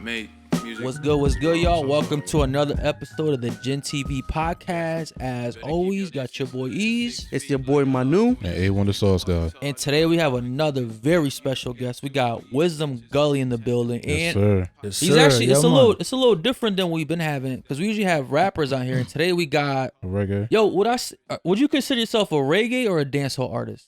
made music. What's good, y'all? Welcome to another episode of the GinTV podcast. As always, got your boy Eazy. It's your boy Manu. And A1DasauceGod. And today we have another very special guest. We got Wisdom Gully in the building. Yes, And sir. Yes, he's sir. actually, it's Yeah, a little different than we've been having, because we usually have rappers on here. And today we got, Reggae. yo, would you consider yourself a reggae or a dancehall artist?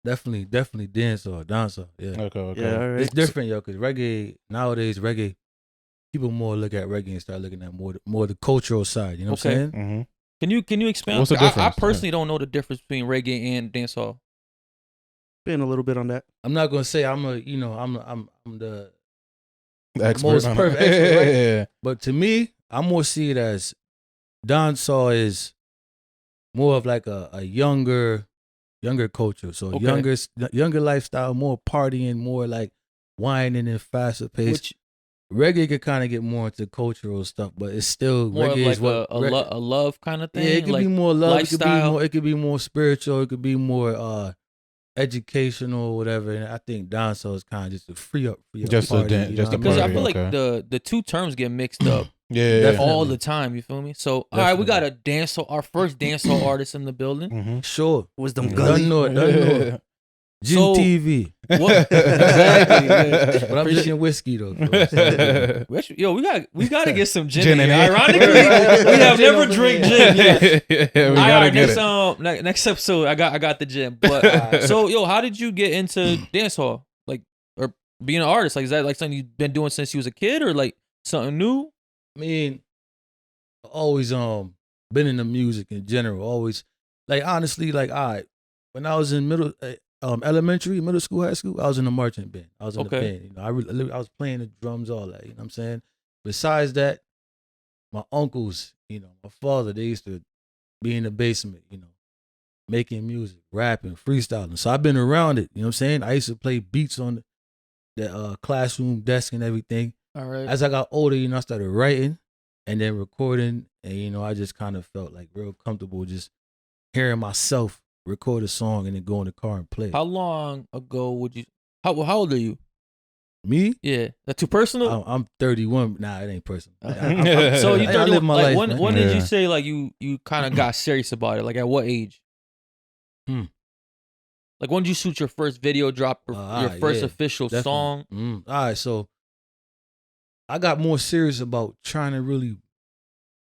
Definitely dancehall. Yeah, Okay. Yeah, all right. it's different, yo. Cause reggae nowadays, people more look at reggae and start looking at more the cultural side. You know what I'm saying? Mm-hmm. Can you expand? What's the I difference? personally don't know the difference between reggae and dancehall. Been a little bit on that. I'm not gonna say I'm the Expert most on it. perfect expert, right? Yeah. but to me, I more see it as dancehall is more of like a younger culture. So Okay. younger lifestyle, more partying, more like whining and faster pace. Which Reggae could kind of get more into cultural stuff, but it's still more of reggae like is what a love kind of thing. yeah, it could like, be more love. lifestyle. It could be more spiritual. It could be more educational, whatever. And I think dancehall is kind of just a free up Just a party. dan- you just know a what I Because mean? I feel Okay. like the two terms get mixed up Yeah. Definitely. all the time. You feel me? So all right, we got a dancehall, our first dancehall artist in the building. Mm-hmm. Sure, Wisdom Gully. done know it. So- GinTV, What exactly? Yeah. but I'm drinking whiskey though. So. Yo, we gotta get some gin. Gin in in here. it. Ironically, we have Gin never over drank here. gin yet. Yeah, we All gotta right, get next it. next episode, I got the gin. But so yo, how did you get into dancehall? Like, or being an artist? Like, is that like something you've been doing since you was a kid, or like something new? I mean, always been into music in general. Always like honestly, like when I was in elementary, middle school, high school, I was in the marching band. I was in the Okay. band. You know, I was playing the drums, all that. You know what I'm saying? Besides that, my uncles, my father, they used to be in the basement, making music, rapping, freestyling. So I've been around it. You know what I'm saying? I used to play beats on the classroom desk and everything. All right. As I got older, I started writing and then recording, and I just kind of felt like real comfortable just hearing myself record a song and then go in the car and play. How long ago would you? How old are you? Me? Yeah, that too personal. I'm 31. Nah, it ain't personal. So you I 31. live my Like, life, when man. when did you Yeah. say like you kind of got serious about it? Like at what age? Like when did you shoot your first video drop, or your first yeah, official definitely. song? All right, so I got more serious about trying to really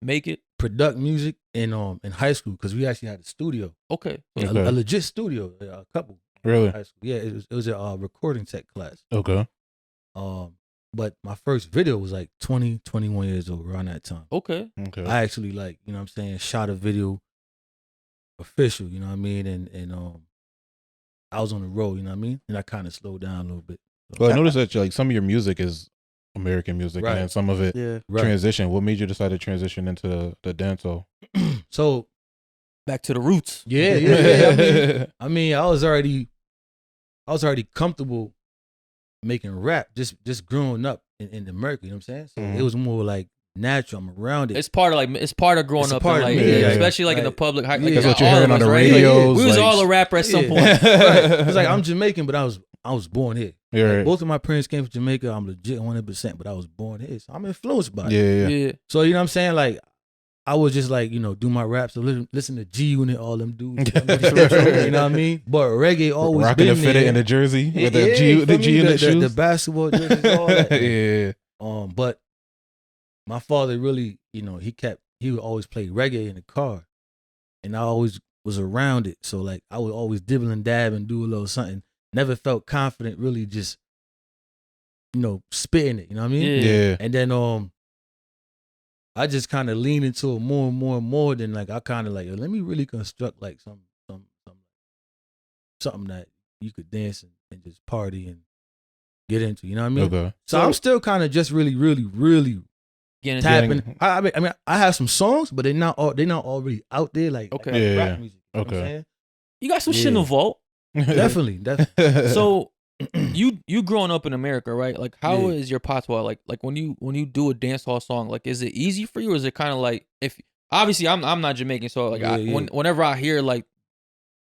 Make it product music in high school because we actually had a studio, okay. a Okay. legit studio, a couple. Really? In high school. Yeah, it was a recording tech class. Okay. But my first video was like 20, 21 years old around that time. Okay. Okay. I actually shot a video official, you know what I mean? And I was on the road, you know what I mean? And I kind of slowed down a little bit. Well, I noticed that like some of your music is American music, Right. and some of it Yeah. Right. transition. What made you decide to transition into the dancehall? So Back to the roots. yeah. I mean, I was already comfortable making rap, just growing up in America, you know what I'm saying? So Mhm. it was more like natural. I'm around it. It's part of growing It's a up, part in of like, me, yeah, especially like in the Like, public. Like, yeah. That's what you're all hearing of on us, the right? radios, We was like- all a rapper at some Yeah. point. Right. It's like I'm Jamaican, but I was born here. You're Like, right. both of my parents came from Jamaica. I'm legit 100%, but I was born here. So I'm influenced by it. Yeah. Yeah. So you know what I'm saying? Like I was just like, do my raps, so listen to G-Unit, all them dudes. You know what I mean? But reggae always Rocking been the fitted there. in the jersey Yeah, with the you G feel the me? G in the shoes. The basketball jerseys, all that. Yeah. But my father really, he would always play reggae in the car, and I always was around it. So like I would always dibble and dab and do a little something. Never felt confident, really just, spitting it. You know what I mean? Yeah. And then I just kind of leaned into it more and more and more. Then like I kind of like, let me really construct like something that you could dance and just party and get into. You know what I mean? Okay. So I'm still kind of just really Getting tapping. I mean, I have some songs, but they're not already out there like Okay. like Yeah. rap music. You know what I'm Okay. saying? You got some shit in the Yeah. vault. Definitely. So you growing up in America, right? Like how Yeah. is your patois? Like when you do a dancehall song, like is it easy for you, or is it kind of like, if obviously I'm not Jamaican, so like Yeah. whenever I hear like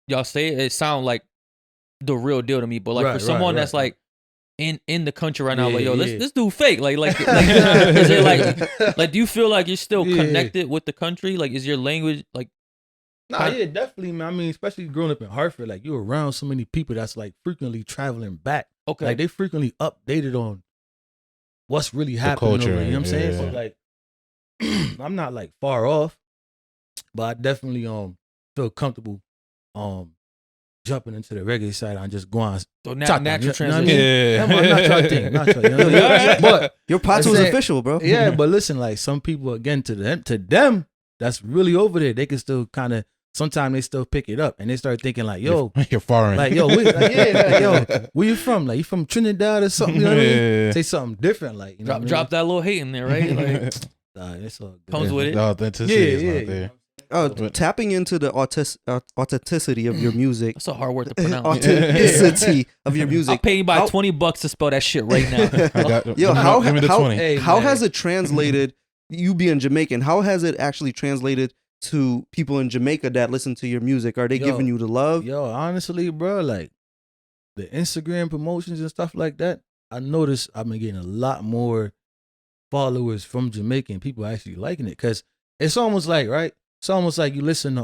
y'all say it, it sound like the real deal to me. But like for Right, someone right, that's right. like in the country right now? Yeah, Like, yo, yeah. this dude fake. Like is it like do you feel like you're still Yeah. connected with the country? Like, is your language like? Nah, yeah, definitely, man. I mean, especially growing up in Hartford, like you're around so many people that's like frequently traveling back. Okay. Like they frequently updated on what's really happening culture, over there, you know what I'm saying? So yeah. like I'm not like far off, but I definitely feel comfortable jumping into the reggae side and just going So chop natural them, you know what I mean? transition. Yeah. I'm not your thing, not your, you know what I mean? But Your pots I was said- official, bro. yeah, but listen, like some people again to them that's really over there, they can still kind of sometimes they still pick it up and they start thinking like, yo, You're foreign. like yo, where you from? Like you from Trinidad or something? You know what I mean? Yeah. Say something different, like you know. Drop that little hate in there, right? Like, It's all good. Comes with it. The authenticity is not there. Tapping into the authenticity of your music. that's a hard word to pronounce. Authenticity of your I'll music. pay you by How- $20 to spell that shit right now. I got, Yo, how give me the how, 20. Hey, how man. has it translated? You being Jamaican, how has it actually translated to people in Jamaica that listen to your music? Are they Yo, giving you the love? Yo, honestly, bro, like the Instagram promotions and stuff like that, I noticed I've been getting a lot more followers from Jamaica and people actually liking it. Cause it's almost like, right? It's almost like you listen to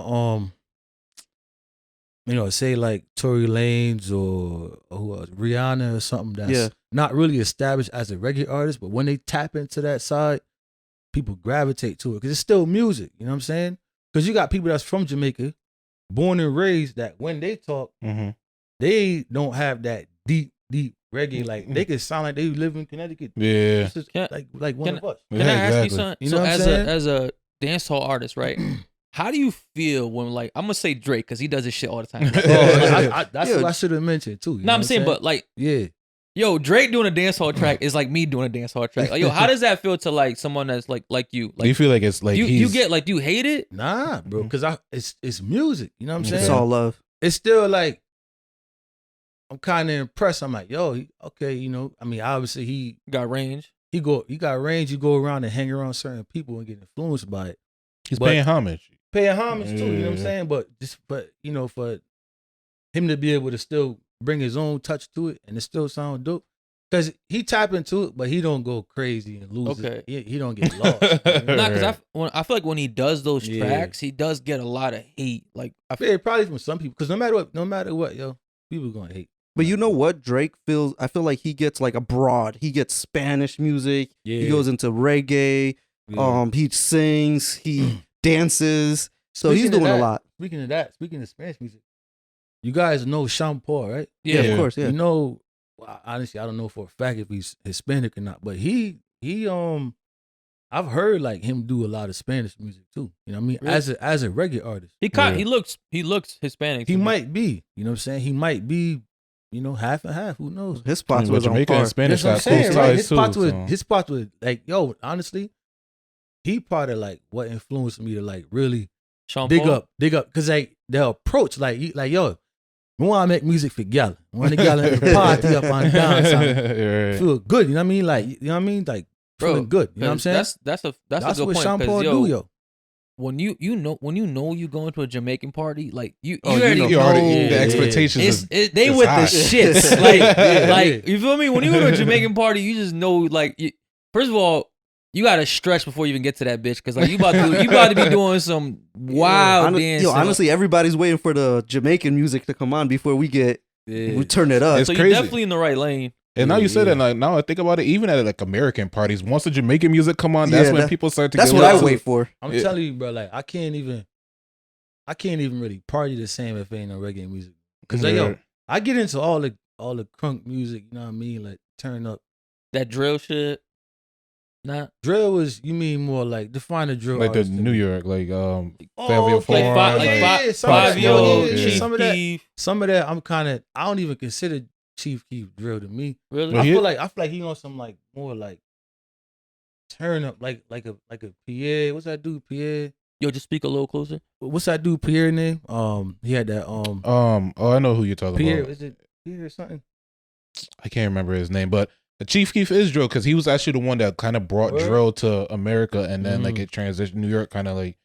say like Tory Lanez or who else, Rihanna or something that's Yeah. not really established as a reggae artist, but when they tap into that side, people gravitate to it because it's still music. You know what I'm saying? Because you got people that's from Jamaica, born and raised, that when they talk, Mm-hmm. they don't have that deep reggae. Like they can sound like they live in Connecticut. Yeah. It's just Can- like one can- of us. Can I ask you exactly. something? You So know what I'm as saying? as a dancehall artist, right? How do you feel when, like, I'm gonna say Drake because he does this shit all the time. That's Yeah. what I should have mentioned too. You No, know I'm what saying, but like, yeah, yo, Drake doing a dancehall track is like me doing a dancehall track. Like, yo, how does that feel to like someone that's like you? Do you Like, feel like it's like you get like, do you hate it? nah, bro, because it's music. You know what I'm saying? It's all love. It's still like I'm kind of impressed. I'm like, yo, okay, you know. I mean, obviously he Got range. got range. You go around and hang around certain people and get influenced by it. he's but- paying homage. Paying homage too, you know what I'm Yeah. saying? But you know, for him to be able to still bring his own touch to it and it still sound dope. Cause he tap into it, but he don't go crazy and lose Okay. it. He don't get lost. You know what I mean? Nah, because I feel like when he does those Yeah. tracks, he does get a lot of hate. Like, Yeah, probably from some people. Cause no matter what, yo, people gonna hate. But you know what? Drake feels. I feel like he gets like abroad. He gets Spanish music. Yeah. He goes into reggae. Yeah. He sings. He dances. So he's Speaking of doing a that- lot. Speaking of Spanish music, you guys know Sean Paul, right? yeah, Of course. Yeah. You know, well, honestly, I don't know for a fact if he's Hispanic or not, but he I've heard like him do a lot of Spanish music too. You know what I mean? Really? As a reggae artist. he looks Hispanic. He to me. might be, you know what I'm saying? He might be, you know, half and half. Who knows? His spots But was on Jamaica par. and Spanish That's got what I'm close saying, right? ties His too. spots so. his spots was like, yo, honestly, he part of like what influenced me to like really Sean dig Paul? up, cause like the approach, like yo, we want to make music for gal, we want the gal to party up and dance, and Right. feel good. You know what I mean? Like you know what I mean? Like Bro, feeling good. You know what I'm saying? That's a good what point. Sean 'cause, Paul yo, do, yo. when you know you going to a Jamaican party, like you Oh, you already know. You already, know. the Yeah. expectations They it's with high. the shits. Like, Yeah, like yeah. you feel me? When you go to a Jamaican party, you just know, like, first of all, you gotta stretch before you even get to that bitch, because like you about to be doing some wild dancing. Honestly, everybody's waiting for the Jamaican music to come on before we turn it up. It's so crazy. you're definitely in the right lane. And now Yeah, you said yeah. that, like, now I think about it, even at like American parties, once the Jamaican music come on, that's Yeah, when that- people start to That's get what I into wait it. for. I'm Yeah. telling you, bro. Like I can't even really party the same if it ain't no reggae music. Cause like yo, Yeah. I get into all the crunk music. You know what I mean? Like turn up. That drill shit. Nah. Drill is, you mean more like define a drill Like the artist to New me. York, like Oh, Fabio okay. Foreign, Yeah, some of that, Fabio, yeah, Chief some of that. Keef. Some of that I'm kind of, I don't even consider Chief Keef drill to me. Really? Well, I he- feel like he on some like more like turn up, like a Pierre. What's that dude Pierre? Yo, just speak a little closer. What's that dude Pierre name? He had that oh, I know who you're talking Pierre. about. Is it Pierre or something? I can't remember his name, but the Chief Keef is drill because he was actually the one that kind of brought Word. drill to America, and then like Mhm. it transitioned. New York kind of like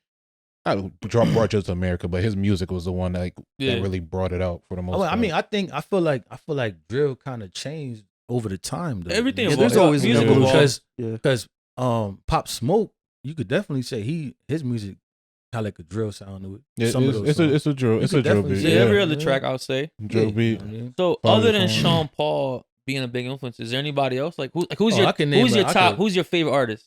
not brought drill to America, but his music was the one that Yeah. that really brought it out for the most. I part. mean, I feel like drill kind of changed over the time. Though, Everything Yeah, evolves. there's always an Music evolution. evolves. Because Yeah. Pop Smoke, you could definitely say his music had like a drill sound to it. Yeah, Some of those it's songs. a drill. You It's could a drill definitely beat. say Yeah, Yeah, every other Yeah. track I would say. drill Yeah, beat. you know what I mean? So Follow other the than phone. Sean Paul being a big influence, is there anybody else? Like who's Oh, your I can name who's your I top? could- Who's your favorite artist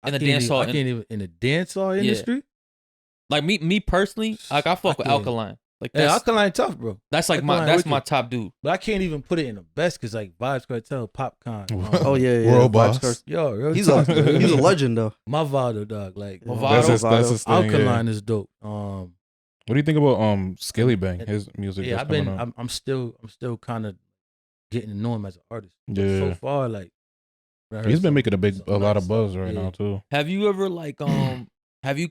in the dancehall? I can't even in the dancehall Yeah. industry. Like me personally, like I fuck with can't. Alkaline. Like Yeah, that's Alkaline tough, bro. that's like Alkaline that's wicked. my top dude. But I can't even put it in the best because like Vibes Cartel, Popcorn. Oh yeah. World Vibes boss. Cars. Yo, real He's talk, a bro. he's a legend though. Mavado, dog. Like Mavado. That's his thing. Yeah. Alkaline is dope. What do you think about Skilly Bang? His music. Yeah, that's coming out. I'm still kind of getting to know him as an artist. Yeah. So far, like He's been making some a lot nice of buzz stuff. right Yeah. now too. Have you ever like have you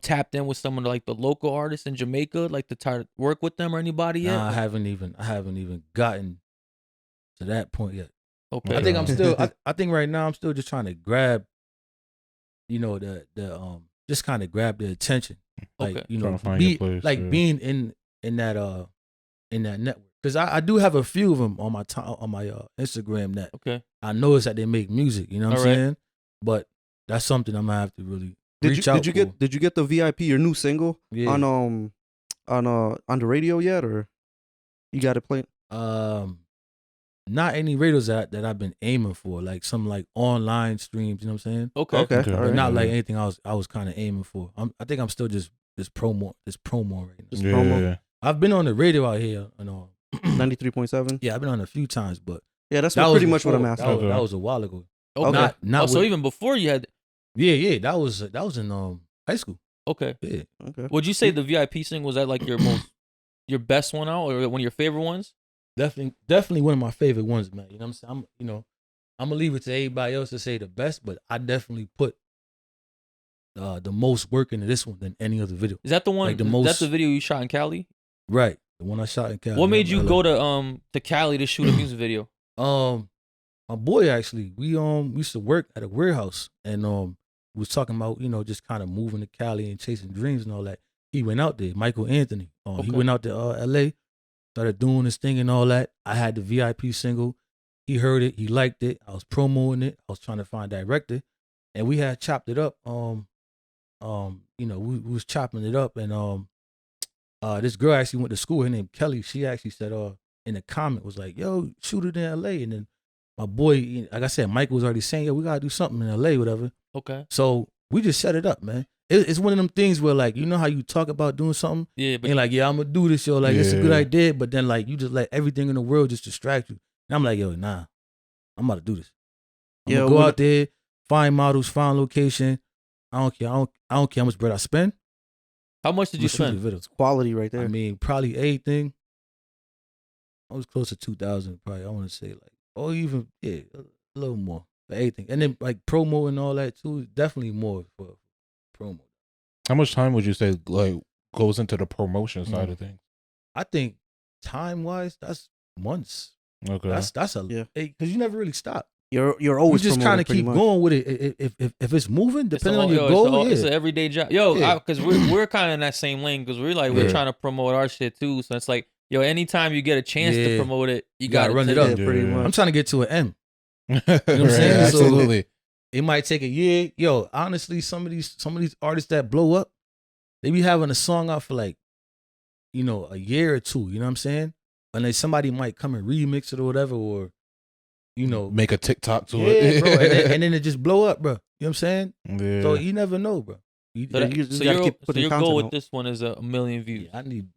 tapped in with some of like the local artists in Jamaica, like to try to work with them or anybody yet? Nah, I haven't even gotten to that point yet. Okay. I think I'm Yeah. still. I think right now I'm still just trying to grab, the just kind of grab the attention, like Okay. you Trying know, to find be your place, like yeah. being in that network because I do have a few of them on my Instagram that Okay. I notice that they make music. You know what I'm Alright. saying? But that's something I'm gonna have to really Did reach you out did you for. get did you get the VIP your new single Yeah. on the radio yet, or you got it playing? Not any radios that I've been aiming for, like some like online streams. You know what I'm saying? Okay. Okay, Okay. all But right. not like anything I was kind of aiming for. I think I'm still just promo right now. Just Yeah, promo. yeah. I've been on the radio out here, 93.7. yeah, I've been on a few times, but Yeah, that's that pretty was much what I'm before. asking. That was, Okay. that was a while ago. Okay. Not so with- even before you had Yeah, that was in high school. okay. Yeah, Okay. Would you say the VIP single was that like your best one out or one of your favorite ones? definitely one of my favorite ones, man. You know what I'm saying? I'm gonna leave it to everybody else to say the best, but I definitely put the most work into this one than any other video. Is that the one? Like the That's most- the video you shot in Cali. Right, the one I shot in Cali. What made you LA. go to Cali to shoot a music video? My boy actually, we used to work at a warehouse, and we was talking about just kind of moving to Cali and chasing dreams and all that. He went out there, Michael Anthony. He Okay. went out to L.A., started doing his thing and all that. I had the VIP single. He heard it, he liked it. I was promoting it. I was trying to find a director, and we had chopped it up. We was chopping it up, and this girl actually went to school. Her name Kelly. She actually said, in the comment was like, "Yo, shoot it in L.A." And then my boy, like I said, Michael was already saying, "Yo, we gotta do something in L.A., whatever." Okay. So we just set it up, man. It's one of them things where like how you talk about doing something, Yeah, but and like, yeah, I'm gonna do this, yo. Like it's a good Yeah. idea, but then like you just let everything in the world just distract you. And I'm like, yo, nah, I'm about to do this. I'm Yeah, gonna go when- out there, find models, find location. I don't care. I don't care how much bread I spend. how much did I'm you gonna shoot the spend? video. It's quality right there. I mean, probably everything. I was close to 2,000, probably. I want to say like, or even a little more for everything, and then like promo and all that too. Definitely more for promo. How much time would you say like goes into the promotion side of things? I think time wise, that's months. Okay. That's a Yeah. because you never really stop. You're You always just kind promoting of pretty keep much. going with it. If it's moving, depending on It's your a- goal, it's yeah. an everyday job. Yo, Yeah. because we're kind of in that same lane because we're Yeah. trying to promote our shit too. So it's like, yo, anytime you get a chance to Yeah. promote it, you gotta gotta run it take up. Yeah, pretty Yeah. much. I'm trying to get to an M. Right, what I'm saying? So- absolutely. It might take a year. Yo, honestly, some of these artists that blow up, they be having a song out for like, a year or two. You know what I'm saying? And then somebody might come and remix it or whatever, or Make a TikTok to yeah, it. bro. And then it just blow up, bro. You know what I'm saying? Yeah. So you never know, bro. So, Yeah, you just gotta keep putting your content goal with out. this one is a million views. Yeah, I need.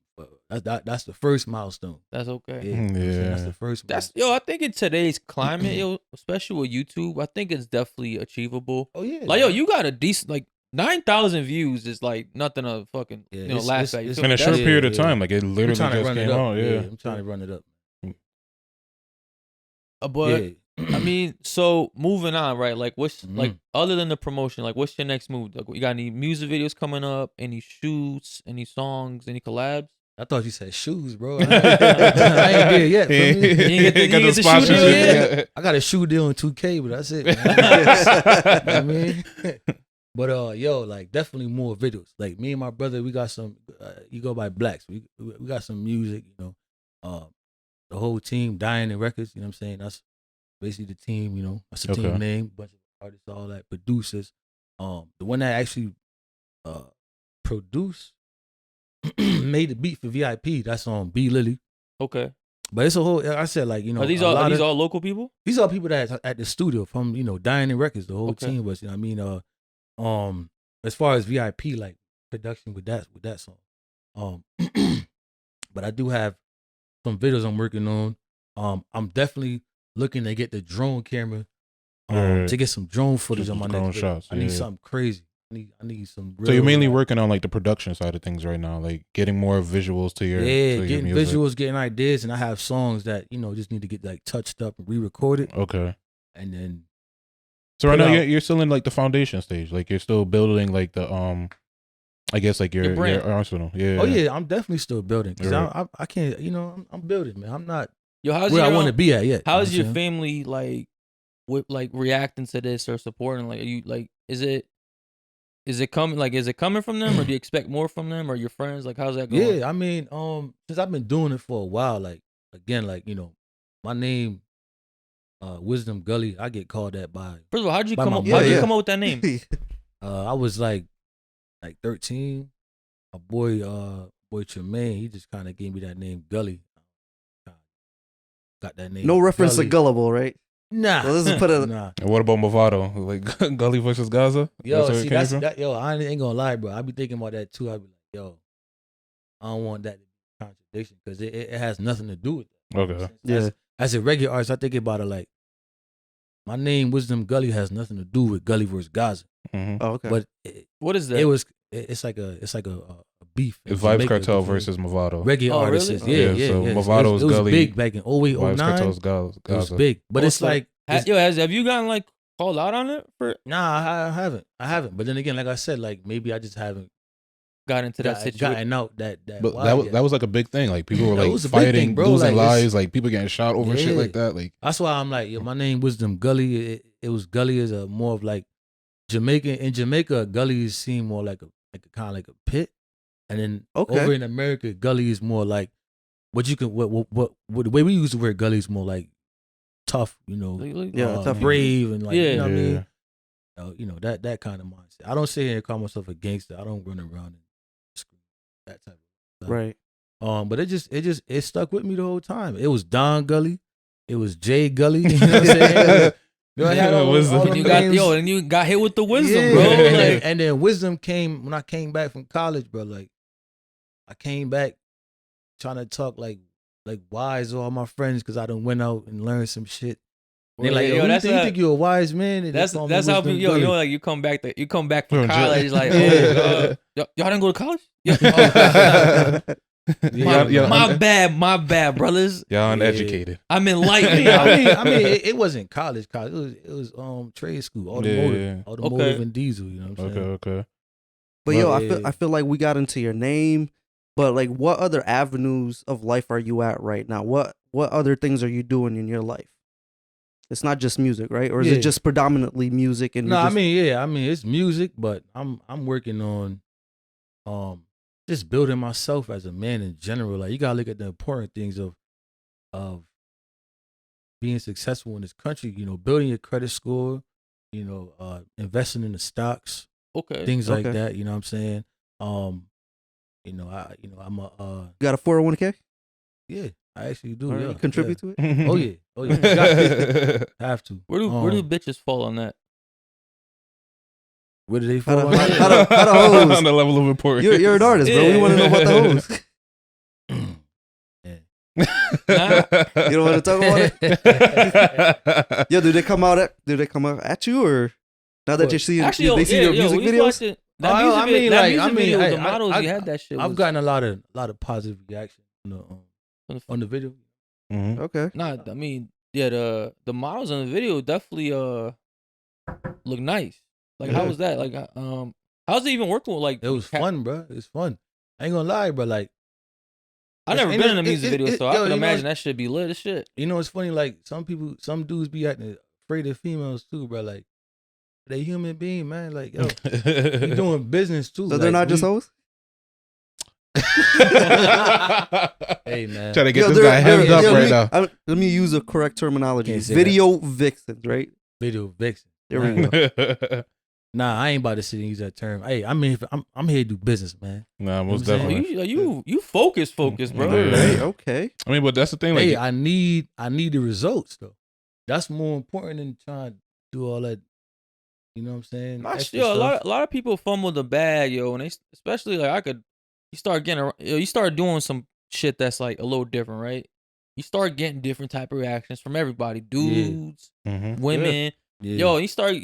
That's the first milestone. That's okay. Yeah, you know what I'm saying? That's Yeah. the first. That's I think in today's climate, especially with YouTube, I think it's definitely achievable. Oh yeah. Like, yo, you got a decent 9,000 views is like nothing to fucking Yeah, laugh at. You feel in me? a short Yeah, period of yeah. time, like it I'm literally trying to just run came it up. out. Yeah. I'm trying to run it up. But Yeah. I mean, so moving on, right? Like, what's like Mhm. other than the promotion? Like, what's your next move? Like, you got any music videos coming up? Any shoots? Any songs? Any collabs? I thought you said shoes, bro. I ain't there yet. Feel me? You get the- Got you get the sponsorship, shoe deal yeah. I got a shoe deal in 2K, but that's it. Man. I mean, but yo, like definitely more videos. Like me and my brother, we got some. You go by Blacks. We got some music, the whole team, Dying Records. You know what I'm saying? That's basically the team. You know, that's the Okay. team name. Bunch of artists, all that producers. The one that actually produced made the beat for VIP. That's on B Lily. Okay. But it's a whole. I said like you know. Are these all local people? These are people that's at the studio from Dying Records. The whole Okay. team was. You know what I mean? As far as VIP like production with that song. But I do have some videos I'm working on. I'm definitely looking to get the drone camera. To get some drone footage on my drone next video. shots, I need yeah. something crazy. I need some. Real, So you're mainly like, working on like the production side of things right now, like getting more visuals to your getting music. visuals, getting ideas, and I have songs that just need to get like touched up and re-recorded, Okay. and then. So right put now out- you're still in like the foundation stage, like you're still building like the I guess like your brand. arsenal. Yeah. Oh yeah, I'm definitely still building because Right. I can't. I'm building, man. I'm not Yo, how's where your I want to be at yet. How's you your know what I'm family like with like reacting to this or supporting? Like, are you like is it coming from them, or do you expect more from them, or your friends? Like, how's that going? saying? Yeah, I mean, since I've been doing it for a while, like again, like my name, Wisdom Gully. I get called that by. First of all, how'd you By come my up? mother. How'd you Yeah. come up with that name? I was like 13. A boy Tremaine, he just kind of gave me that name Gully. Got that name. No reference Gully. to Gullible, right? Nah. So this is put a Nah. And what about Movado? Like Gully versus Gaza? Yo, where it see, came from? I ain't gonna lie, bro. I be thinking about that too. I be like, yo, I don't want that to be a contradiction because it has nothing to do with that. Okay. Yeah. As a regular artist, I think about it like my name Wisdom Gully has nothing to do with Gully versus Gaza. Mm-hmm. Oh, okay. But What is that? it's like a beef. in It's Vibes Jamaica Cartel between versus Movado. reggae Oh, artists. really? Yeah, Yeah, yeah, so yeah. Movado's it was Gully, big back in 08, Vibes 09. Cartel's It was Gaza. big, but it's Also, like have you gotten like called out on it for nah, I haven't. But then again, like I said, like maybe I just haven't got into that situation? gotten out that. But wide that was, yet. that was like a big thing. Like people were That like was a big thing, fighting, bro. losing Like, it's- lives, like people getting shot over shit Yeah. like that. Like That's why I'm like, yo, my name Wisdom Gully. It was Gully is a more of like Jamaican. In Jamaica, Gully is seen more like a kind of like a pit, and then Okay. over in America, Gully is more like what you can what the way we use the word Gully is more like tough, Yeah, tough. brave and like Yeah. you know what I mean. yeah. That kind of mindset. I don't sit here and call myself a gangster. I don't run around and scream that type of stuff. Right. But it stuck with me the whole time. It was Don Gully, it was Jay Gully. You know what I'm saying? I had all Wisdom. them And you got names. and you got hit with the wisdom, Yeah. bro. And, Like, and then wisdom came when I came back from college, bro. Like I came back trying to talk like wise to all my friends because I done went out and learned some shit. And they like, yo, you think you're a wise man? And they that's call me how Wisdom people, Gully. like you come back from From jail. college, like, Yeah. y'all didn't go to college? Yeah. Yeah, Yeah. My bad, brothers. Y'all Yeah. uneducated. I'm enlightened. I mean, it wasn't college. It was trade school, automotive, Yeah. automotive Okay. and diesel. You know what I'm saying? Okay. But yo, Yeah. I feel like we got into your name, but like, what other avenues of life are you at right now? What other things are you doing in your life? It's not just music, right? Or is Yeah. it just predominantly music? And No, you're just, I mean it's music, but I'm working on just building myself as a man in general. Like you gotta look at the important things of being successful in this country. Building your credit score. Investing in the stocks, Okay. things like Okay. that. You know what I'm saying? I'm you got a 401k? yeah, I actually do. Or Yeah, you contribute to it? Yeah. Oh yeah, you got to. Have to. Where do bitches fall on that? Where do they How fall? to- on how that? to- how to hose? On the level of importance. You're an artist, bro. We want to know about the hose. Yeah. You don't want to talk about it? Yo, do they come out at you, or now that What? you're seeing Actually, they see your music videos? That music video, like, the models, I- you had that shit. I've was- gotten a lot of positive reaction on the video. Mhm. Okay. Nah, I mean, yeah, the models in the video definitely look nice. Like, how Yeah. was that? Like, how's it even working with like? It was fun, bro. It's fun. I ain't gonna lie, bro. Like I never and been in a it- music it- video, it- so I yo, can you know, imagine that shit be lit as shit. it's funny. Like some dudes be acting afraid of females too, bro. Like they human being, man. Like yo, we doing business too. So they're Like, not just hoes? Hey man, Trying to get Yo, this they're- guy hemmed they're- up yeah, right now. let me use a correct terminology. Can't say Video vixens, right? video vixen. There we go. Nah, I ain't about to sit and use that term. Hey, I'm here to do business, man. Nah, most You know what I'm definitely. You focus, bro. Yeah. Hey, okay. I mean, but that's the thing. Like, Hey, I need the results though. That's more important than trying to do all that. You know what I'm saying? Extra Yo, stuff. a lot of people fumble the bag, yo, and they especially like you start getting, you start doing some shit that's like a little different, right? You start getting different type of reactions from everybody, dudes, mhm. women. Yeah. Yo, you start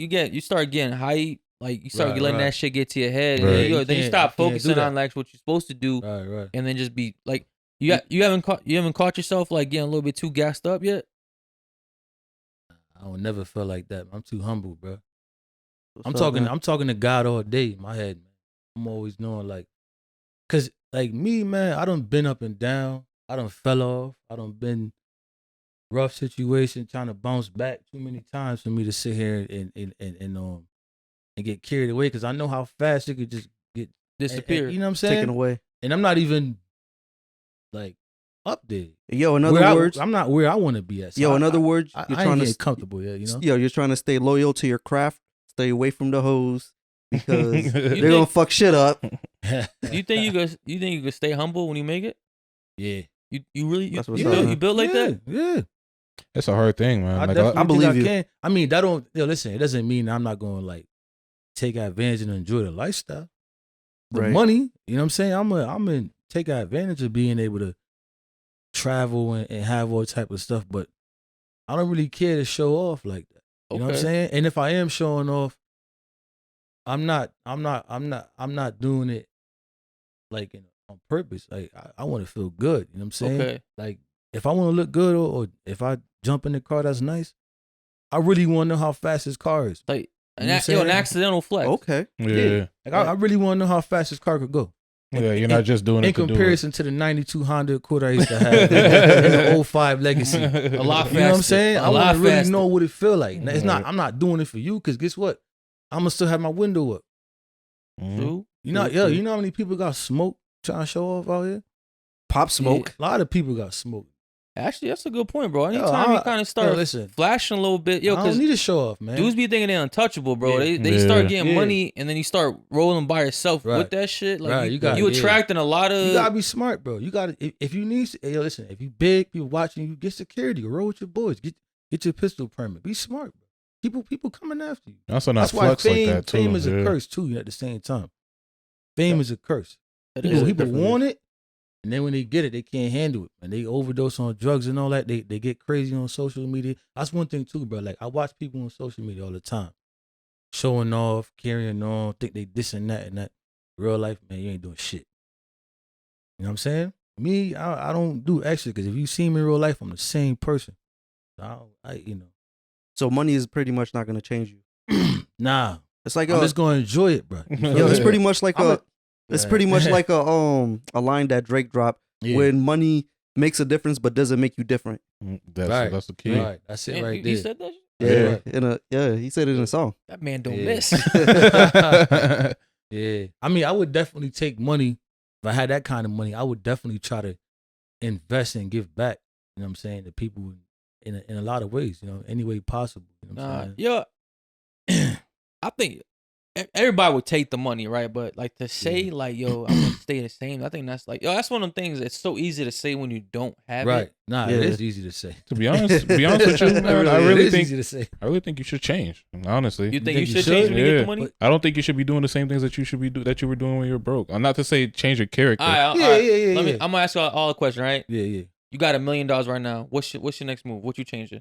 getting hype, like you start Right, letting right. that shit get to your head, Right. and You then you can't- stop you can't focusing do on that. like what you're supposed to do, Right. and then just be like you haven't caught yourself like getting a little bit too gassed up yet. I don't never feel like that. I'm too humble, bro. I'm What's up, talking. man? I'm talking to God all day in my head, man. I'm always knowing like, cause like me, man. I done been up and down. I done fell off. I done been rough situation, trying to bounce back too many times for me to sit here and get carried away. Cause I know how fast it could just get Disappear. you know what I'm saying? Taken away. And I'm not even like up there. Yo, in Where other words, I'm not where I want to be at. So yo, in other words, I you're ain't trying getting to comfortable yet. You know? yo, you're trying to stay loyal to your craft, stay away from the hoes because they're think- gonna fuck shit up. Do you think you could stay humble when you make it? Yeah. You really That's what's you up, built, man. you built like that? Yeah. It's a hard thing, man. I Like, definitely I believe think you. I can. I mean, that don't. Listen, it doesn't mean I'm not going to like take advantage and enjoy the lifestyle, the Right. money. You know what I'm saying? I'm gonna take advantage of being able to travel and have all type of stuff, but I don't really care to show off like that. You know what I'm Okay. saying? And if I am showing off, I'm not doing it like on purpose. Like I want to feel good. You know what I'm saying? Okay. Like if I want to look good or if I jump in the car that's nice, I really want to know how fast this car is. Like You know what I'm an saying? accidental flex. Okay. yeah. Like I really want to know how fast this car could go. Yeah, you're not just doing In it to do it. comparison to the 92 Honda Accord I used to have and the 05 Legacy. A lot faster. You know what I'm saying? A I lot want to really faster. know what it feel like. Now, it's not. Right. I'm not doing it for you because guess what? I'm gonna still have my window up. Mhm. True. You know, True. you know how many people got smoked trying to show off out here? Pop smoke. A lot of people got smoked. Actually, that's a good point, bro. Yo, Anytime you I- kind yo, of start listen. flashing a little bit, yo, I don't because need to show off, man. dudes be thinking they're untouchable, bro. Yeah. They Yeah. start getting Yeah. money, and then you start rolling by yourself Right. with that shit. Like Right, you, you got- you yeah. attracting a lot of. You gotta be smart, bro. You gotta if you need. Yo, listen. If you big, people watching you, get security. Roll with your boys. Get your pistol permit. Be smart, bro. People coming after you. Also not That's why flex fame, like that too. fame is yeah. a curse too. At the same time, fame is a curse. It People, is. people definitely want it, and then when they get it, they can't handle it, and they overdose on drugs and all that. They get crazy on social media. That's one thing too, bro. Like I watch people on social media all the time, showing off, carrying on, think they this and that and that. Real life, man, you ain't doing shit. You know what I'm saying? Me, I don't do extra because if you see me in real life, I'm the same person. So money is pretty much not gonna change you. Nah, It's like I'm just gonna enjoy it, bro. yo, it's pretty much like I'm it's Right. pretty much like a line that Drake dropped Yeah. when money makes a difference but doesn't make you different. Right. That's the key. Right, that's it Man, right you there. said that shit? Yeah, he said it in a song. That man don't Yeah. miss. Yeah. I mean, I would definitely take money. If I had that kind of money, I would definitely try to invest and give back, you know what I'm saying, to people in a lot of ways, you know, any way possible. You know what I'm saying? Yeah, I think everybody would take the money, right? But like to say like, yo, I'm gonna stay the same. I think that's like, yo, that's one of the things that's so easy to say when you don't have Right. it. Nah, Yeah. it is easy to say. To be honest with you, man, I It really is think easy to say. you should change. Honestly, You think think you you should should? change when you get Yeah. the money? I don't think you should be doing the same things that that you were doing when you were broke. Not to say change your character. All right, all Yeah, right. yeah. I'm gonna ask you all a question, right? Yeah, yeah. You got $1 million right now. What's your next move? What you changing?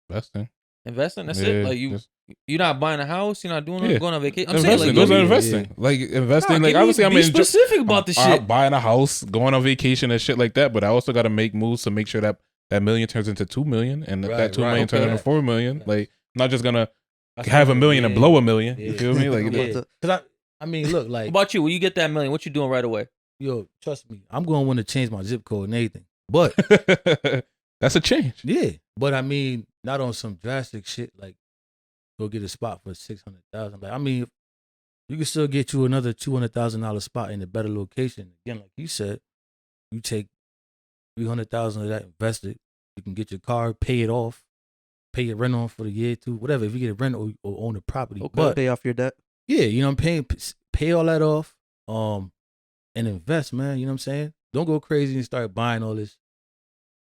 Investing. Investing? That's Yeah, it. Like you're not buying a house. You're not doing Yeah. going on vacation. I'm Investing. saying like Those you- are yeah, investing. yeah. Like investing. Nah, like give me- obviously, I'm be enjoying specific about the shit. buying a house, going on vacation, and shit like that. But I also got to make moves to make sure that $1 million turns into $2 million, and that Right, $2 million right, turns okay. into $4 million. Right. Like, I'm not just gonna That's have what $1 million and blow $1 million. Yeah. You feel me? Like, Yeah. Because I mean, look, What like, about you? When you get that $1 million, what you doing right away? yo, trust me, I'm going to want to change my zip code and everything. But, that's a change. yeah, but I mean, not on some drastic shit like go get a spot for 600,000. Like, I mean, you can still get you another $200,000 spot in a better location. Again, like you said, you take 300,000 of that, invest it. You can get your car, pay it off, pay your rent on for the year too, whatever. If you get a rent or own a property, Okay. but Pay off your debt. yeah, you know what I'm paying, pay all that off, and invest, man. You know what I'm saying? Don't go crazy and start buying all this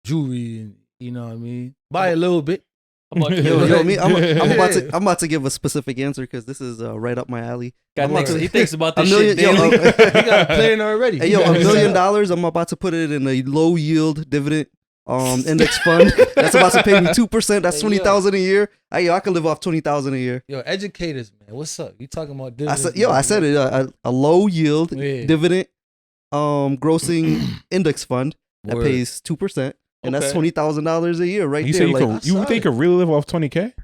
jewelry and you know what I mean. Buy a little bit. How much? Yo, me, I'm about to give a specific answer because this is right up my alley. He thinks about A this million, shit daily. You got a plan already. Hey, yo, $1 million. I'm about to put it in a low yield dividend index fund. That's about to pay me 2%. That's Hey, yo. $20,000 a year. Hey, yo, I can live off $20,000 a year. Yo, educators, man. What's up? You talking about I dividends? said, I said it. A low yield Yeah. dividend, grossing index fund that Word. pays 2%, and that's Okay. $20,000 a year, right You there. say Like you think you could really live off 20K?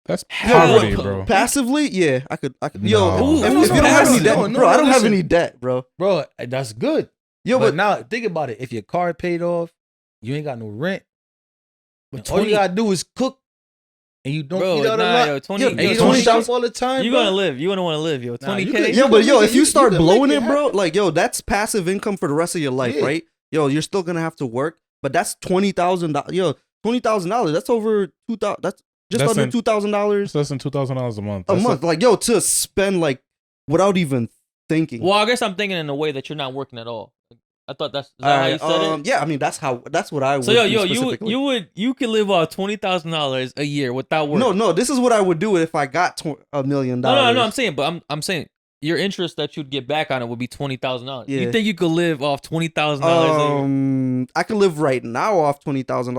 That's Hell poverty, no. bro. passively, yeah, I could. No. Yo, if Ooh, you don't have any passive. debt, No, bro, I don't have listen. any debt, bro. Bro, that's good. Yo, but but now think about it. If your car paid off, you ain't got no rent. But All 20 you gotta do is cook, and you don't Bro, eat out a nah, lot. yo, 20, Yo, And yo, you 20 don't shop all the time. you bro. gonna live. You gonna want to live, yo. Nah, you 20K. could- yeah, you but yo, make if it- you you start can blowing make it, it bro, happen. like yo, that's passive income for the rest of your life, Yeah. right? Yo, you're still gonna have to work, but that's $20,000. Yo, $20,000. That's over 2,000. That's just That's under in- $2,000 It's less than $2,000 a month. a That's month. Like yo, to spend like without even thinking. Well, I guess I'm thinking in a way that you're not working at all. I thought is that how you said it? Yeah, I mean that's what I would. So yo, do you could live off $20,000 a year without work. No, this is what I would do if I got $1 million. No. I'm saying, but I'm saying your interest that you'd get back on it would be $20,000. Yeah. You think you could live off $20,000 a year? I can live right now off $20,000.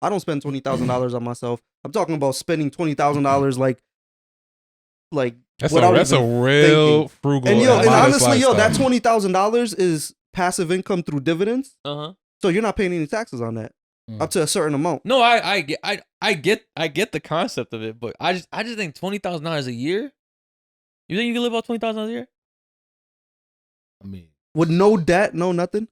I don't spend $20,000 on myself. I'm talking about spending $20,000 like That's without a even real thinking. frugal And yo, and modest honestly, yo, that lifestyle. $20,000 is passive income through dividends. Uh-huh. So you're not paying any taxes on that up to a certain amount. No, I get the concept of it, but I just think $20,000 a year. You think you can live off $20,000 a year? I mean, With no debt, no nothing.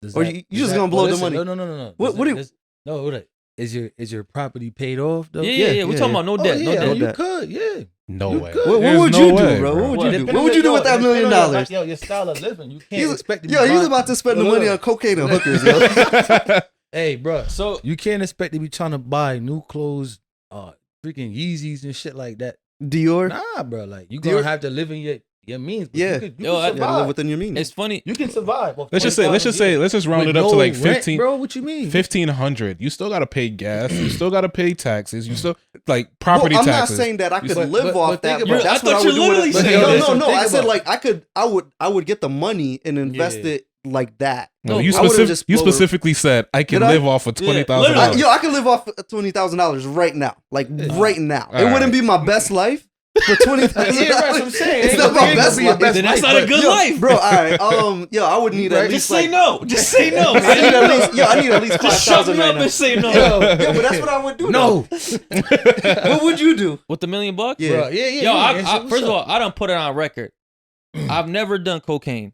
does Or that- you does just that- gonna blow the listen, money? No. What- Does what that- do you- does- No, hold on. Is your property paid off though? Yeah. We're talking about no debt, Oh, no yeah, debt. you debt. could, yeah. No You way. could. What There's would no you do, way, bro? What would you do? Depending What would you do on with that $1 million? Your style of living, you can't He's, expect to be yo, he's buying- about to spend the Look, money on look. cocaine and hookers, yo. Hey, bro, So you can't expect to be trying to buy new clothes, freaking Yeezys and shit like that. Dior. Nah, bro, like you gonna Dior- have to live in your means. But Yeah. you can Yo, I- You gotta live survive. within your means. it's funny. You can survive. off let's just round With it up to no like rent, 15. bro. What you mean? 1,500. You still gotta pay gas. You still gotta pay taxes. You still like property I'm taxes. not saying that I could But- live but off that, think but about- that's I what thought I would you do. literally With said no, that. no, no. Think I said about like I would get the money and invest Yeah. it like that. No, No, you I wouldn't just you blow it. specifically said I can Did I? live off of Yeah, $20,000. literally. Yo, I can live off $20,000 right now, like right now. All It wouldn't right. be my best life for $20,000. Yeah, right, that's what I'm saying. It's Ain't not gonna my be- best ain't gonna be your life. best Then that's life, not a but- good Yo, life, bro. All right, yo, I would need at Right. least Just say like, no. Just say no. I need Man. at least, yo, I need at least Just shut 5,000 me right up now. and say no. Yo, but that's what I would do. No, though. What would you do? With the $1 million? Yeah. bro. Yeah. Yo, yeah, first of all, I don't put it on record. I've never done cocaine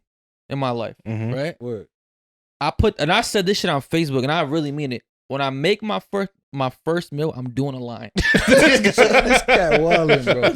in my life, Mhm. right? word. I said this shit on Facebook, and I really mean it. When I make my first meal, I'm doing a line. This cat wildin', bro.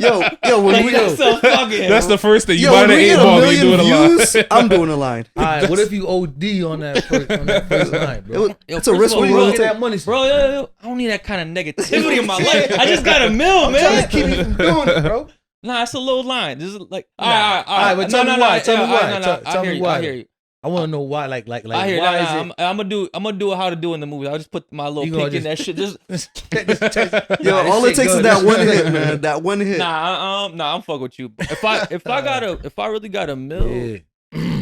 Yo, when Like, we that's so fucking. That's the first thing. You yo, buy when the we 8 get a ball, you million do it a lot. views, I'm doing a line. All right, what if you OD on that first line, bro? Yo, It's a first risk of all, Where you we're gonna willing get to that money from? Bro, yo, I don't need that kind of negativity in my life. I just got a meal, I'm trying man. to keep you from doing it, bro. Nah, it's a low line. This is like, All right, but tell me why. Tell me why. Tell me why. I hear you. I want to know why. Like, I hear you. why Nah, is it? I'm gonna do how to do in the movie. I'll just put my little You gonna pick in that shit. Just Yo, Nah, this all it shit takes is good. that one hit, man. That one hit. nah, I'm fuck with you. If I really got a meal, Yeah.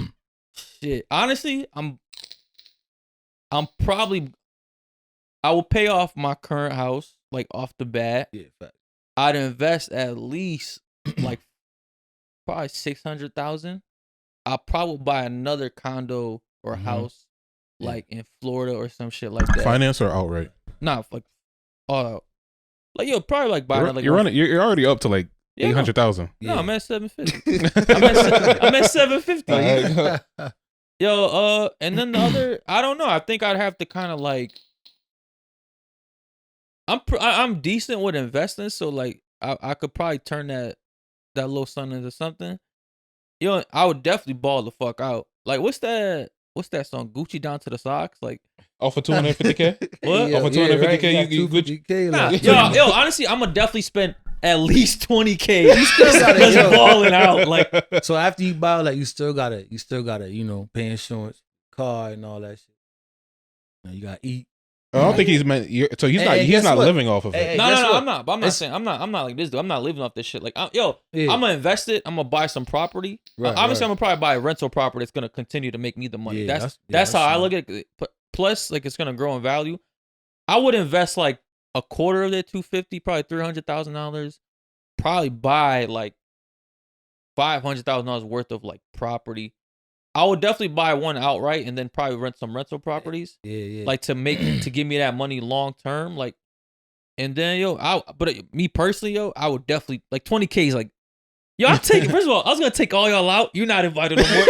shit. Honestly, I'm probably I will pay off my current house like off the bat. Yeah, fact. I'd invest at least like probably 600,000. I'll probably buy another condo or Mhm. house Yeah. like in Florida or some shit like that. Finance or outright? Nah, like all out. Like yo, probably like buy another. You're already up to like Yeah, no. 800,000. No, Yeah. I'm at 750. I'm at 750. Yo, and then the other, I don't know. I think I'd have to kind of like. I'm decent with investing, so like I could probably turn that that little something into something, you know, I would definitely ball the fuck out. Like, what's that song? Gucci Down to the Socks? Like, Oh, for 250K? what? Yeah, for 250K, you good? 250K. Nah, Like, yo, honestly, I'm gonna definitely spend at least 20K. You still gotta, just yo. balling out. Like, so after you buy, like, you still gotta, you know, pay insurance, car, and all that shit. You know, you gotta eat. I don't think he's meant. So he's Hey, not. He's guess not what? living off of it. Hey, no, guess what? I'm not. But I'm not saying I'm not like this dude. I'm not living off this shit. Like, Yeah. I'm gonna invest it. I'm gonna buy some property. Right, Obviously, right. I'm gonna probably buy a rental property that's gonna continue to make me the money. Yeah, that's that's how I smart. look at it. Plus, like, it's gonna grow in value. I would invest like a quarter of that 250, probably $300,000. Probably buy like $500,000 worth of like property. I would definitely buy one outright and then probably rent some rental properties. Yeah. Like to give me that money long term. Like, and then me personally, I would definitely like 20K is like, yo, I'll take it. First of all, I was gonna take all y'all out. You're not invited no more.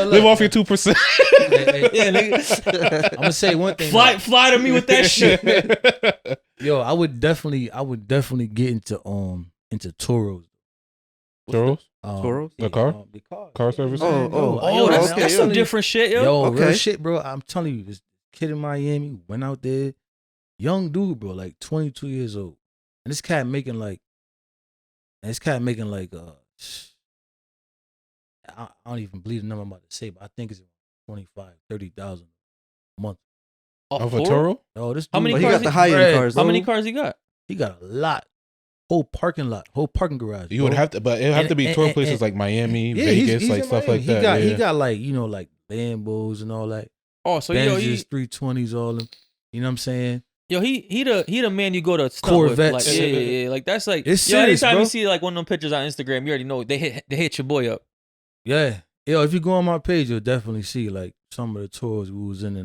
Live off your 2%. Yeah, nigga. I'm gonna say one thing. Fly to me with that shit. Yo, I would definitely get into Toros. Toros? Toros? The car? The car. Car service? Oh, that's okay, some yo. different shit, yo. Yo, Okay. real shit, bro. I'm telling you, this kid in Miami went out there, young dude, bro, like 22 years old, and this cat making like I don't even believe the number I'm about to say, but I think it's 25,000-30,000 a month. Of a Toro? Oh, this How dude, many But he cars got the high-end cars, How though. many cars he got? He got a lot, whole parking garage. You would bro. have to, but it would have to be And- Toro and- places and- like Miami, Yeah, Vegas, he's like in stuff Miami. like that. He got like, you know, like Lambos and all that. Oh, so yo, Benzes, 320s, all them. You know what I'm saying? he the man you go to stunt with. Corvettes. Like, yeah. Like, that's like, It's yo, serious, anytime bro. you see like one of them pictures on Instagram, you already know they hit your boy up. Yeah. Yo, if you go on my page, you'll definitely see like some of the tours we was in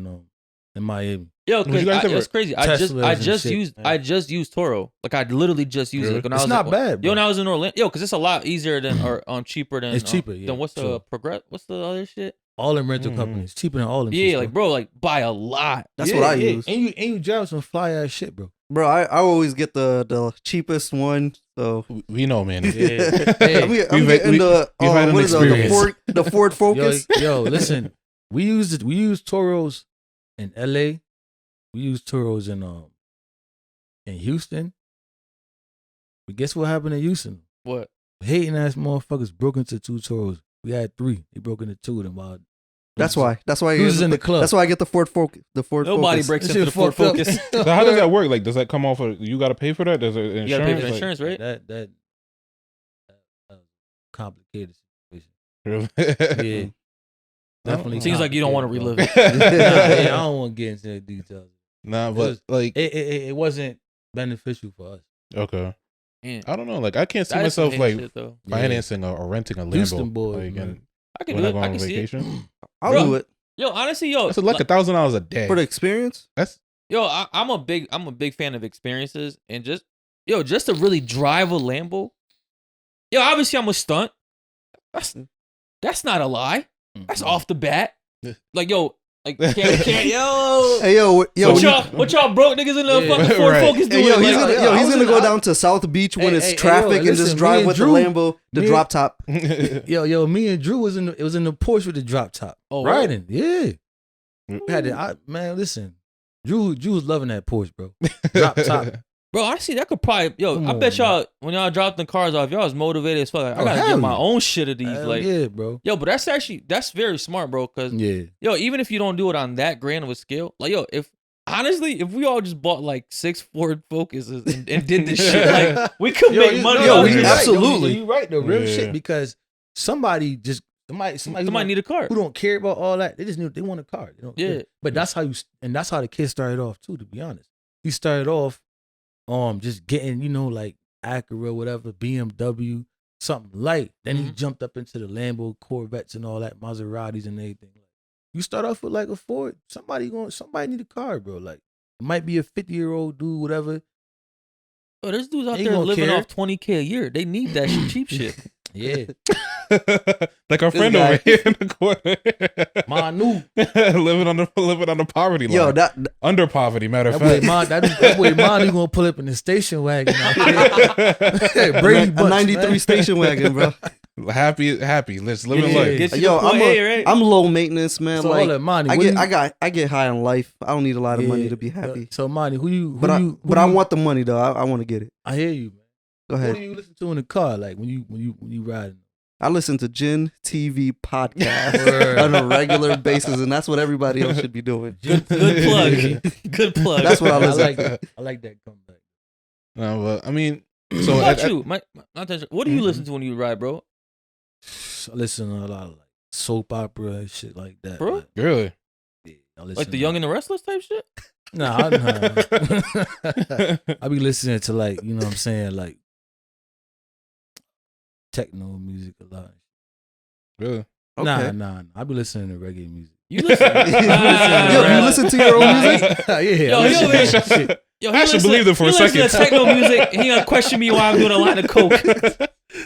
Miami. Yo, Would you guys ever- it's crazy. Teslas I and just shit, used man. I just used Toro. Like, I literally just used it. Really? Like, when It's I was not bad, bro. Yo, when I was in Orlando, yo, because it's a lot easier than or cheaper than It's cheaper, yeah, than what's the true. progress? What's the other shit? All them rental companies. Cheaper than all them Yeah, shits, like, bro, like, buy a lot. That's what I use. And you drive some fly ass shit, bro. Bro, I always get the cheapest one. So We know, man. Yeah. I'm getting the we've had an what is it, experience. the Ford Focus. Yo, listen. We used Toros in LA. We used Toros in Houston. But guess what happened in Houston? What? Hating ass motherfuckers broke into 2 Toros. We had 3. They broke into 2 of them. While That's why. Who's in the club? That's why I get the Ford Focus. The Ford Nobody Focus. breaks That into shit the Ford fucked up. Focus. So how does that work? Like, does that come off of, you got to pay for that? Does it insurance? You gotta pay for the Like- insurance, right? That complicated situation. Really? Yeah. Definitely. Seems like you don't want to relive it. I don't want to get into the details. Nah, but like, It wasn't beneficial for us. okay. Man, I don't know. Like, I can't see that is some myself hating like shit, though. financing or renting a Lambo. Houston boys, like, man. and I can when do I it. go I on can see it. vacation. I'll Bro. do it Yo, honestly, yo, That's like $1,000 a day. for the experience. That's yo, I'm a big fan of experiences and just to really drive a Lambo. Yo, obviously I'm a stunt. That's not a lie. That's off the bat. Like, yo, like can't yo. Hey yo, What y'all broke niggas in the Yeah. fucking Ford Right. Focus Hey, doing? yo, Like, he's I gonna was go in- down to South Beach when Hey, it's hey, traffic yo, and listen, just me drive and with the Drew- Lambo, the me- drop top. Yo, me and Drew was in the Porsche with the drop top. Oh, riding. Yeah. We had it. Man, listen. Drew was loving that Porsche, bro. Drop top. bro, honestly, that could probably Come I on, bet man. y'all when y'all dropped the cars off, y'all was motivated as fuck. Like, I Oh, gotta hell get my yeah. own shit of these. Hell Like, yeah, bro. yo, but that's very smart, bro. Cause Yeah. yo, even if you don't do it on that grand of a scale, like, yo, if we all just bought like 6 Ford Focuses and did this shit, like, we could make money. yo, off we this. absolutely- Absolutely. You're right, though. Real Yeah. shit, because somebody Somebody need a car. who don't care about all that. They just they want a car. They don't Yeah. care. But that's how the kid started off too, to be honest. He started off just getting, like Acura, whatever, BMW, something light. Then he jumped up into the Lambo, Corvettes and all that, Maseratis and everything. You start off with like a Ford, somebody need a car, bro. Like, it might be a 50-year-old dude, whatever. Oh, there's dudes out They there gonna living care. off $20K a year. They need that cheap shit. Yeah. like our This friend guy. over here in the corner. Manu. living on the poverty line. Yo, that under poverty, matter of That fact. boy Manu gonna pull up in the station wagon out there. Brady a Bunch, 93 man. station wagon, bro. happy. Let's live in Yeah. life. Get you Yo, to point A, right? I'm low maintenance, man. So like hold up, Manu. I get high on life. I don't need a lot of money to be happy. So Manu, who But I want the money though. I want to get it. I hear you, man. Go Who ahead. do you listen to in the car, like when you riding? I listen to GinTV podcast Word. on a regular basis, and that's what everybody else should be doing. Good plug. Good plug. That's what I I listen like to. that. I like that comeback. No, but I mean, What so about you? What do you Mm-hmm. listen to when you ride, bro? I listen to a lot of like soap opera and shit like that. Bro? Like, really, yeah, I listen Like the to- Young and the Restless type shit? Nah. I be listening to like, you know what I'm saying, like techno music a lot. really. Okay. Nah. I be listening to reggae music. You listen. Yo, you listen to your own music? yeah. Yo, I listen yo, to man. that shit. Yo, I should believe it for a He second. listen to techno music. He gonna question me why I'm doing a line of coke.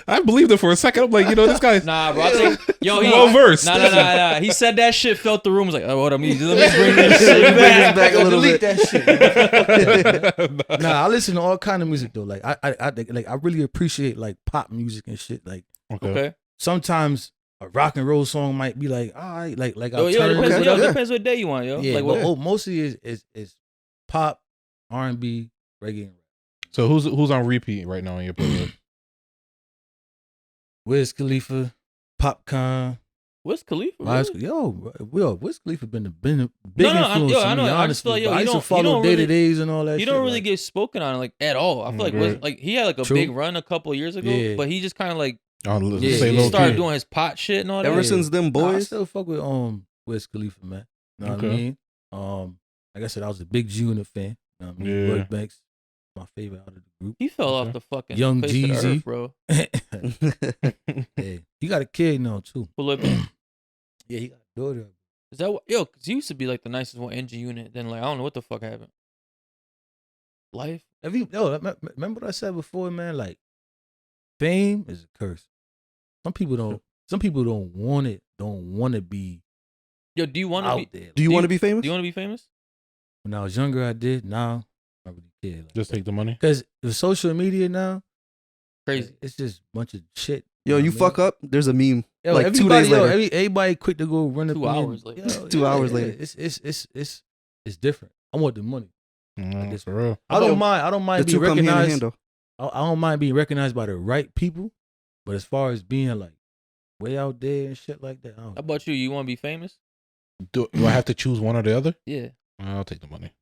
I believed it for a second. I'm like, this guy. Nah, bro. I think he well versed. Nah. He said that shit, felt the room. Was like, oh, what I mean? Let me bring this shit Bring this back. back a little Delete bit. that shit. Nah, I listen to all kind of music though. Like I really appreciate like pop music and shit. Like Okay. sometimes a rock and roll song might be like, all right, like Yo, alternative. it Okay. depends what day you want, yo. Yeah, Like, but what? mostly is pop, R&B, reggae, and rap. So who's on repeat right now in your playlist? Wiz Khalifa, Popcorn. What's Khalifa? Wiz Really? Khalifa been a big No, influence yo, on I know. me, I just feel like, honestly. yo, But I you used to don't follow really- day-to-days and all that You shit. don't really like, get spoken on like at all. I feel like Right. he had like a True. big run a couple of years ago, Yeah. but he just kind of like Oh, Yeah, say he he low started key. doing his pot shit and all that. Ever Yeah. since them Nah, I boys, still fuck with Wiz Khalifa, man. You know what I Okay. mean? Like I said, I was a big G-Unit fan. You know what I mean? Yeah. Lloyd Banks, my favorite out of the group. He fell Okay. off the fucking Young face of the Jeezy. earth, bro. Yeah, he got a kid now too. Pull up. Is Yeah, he got a daughter. that what? Yo, because he used to be like the nicest one in G Unit. Then like I don't know what the fuck happened. Life. Remember what I said before, man? Like, fame is a curse. Some people don't want it. Don't want to be Yo, do you want to out be? there. do you want to be famous? Do you want to be famous? When I was younger, I did. Now, I don't really care. Like, Just take the money. because the social media now, Crazy. it's just a bunch of shit. Yo, you know what I fuck up. There's a meme. Yo, like 2 everybody- days later. everybody quick to go run up 2 in. hours later. Yo, 2 hours later. It's different. I want the money. Mm, for real. I don't mind the being two come hand in recognized. hand though. I don't mind being recognized by the right people, but as far as being like way out there and shit like that, I How don't. about you? You want to be famous? Do I have to choose one or the other? Yeah. I'll take the money.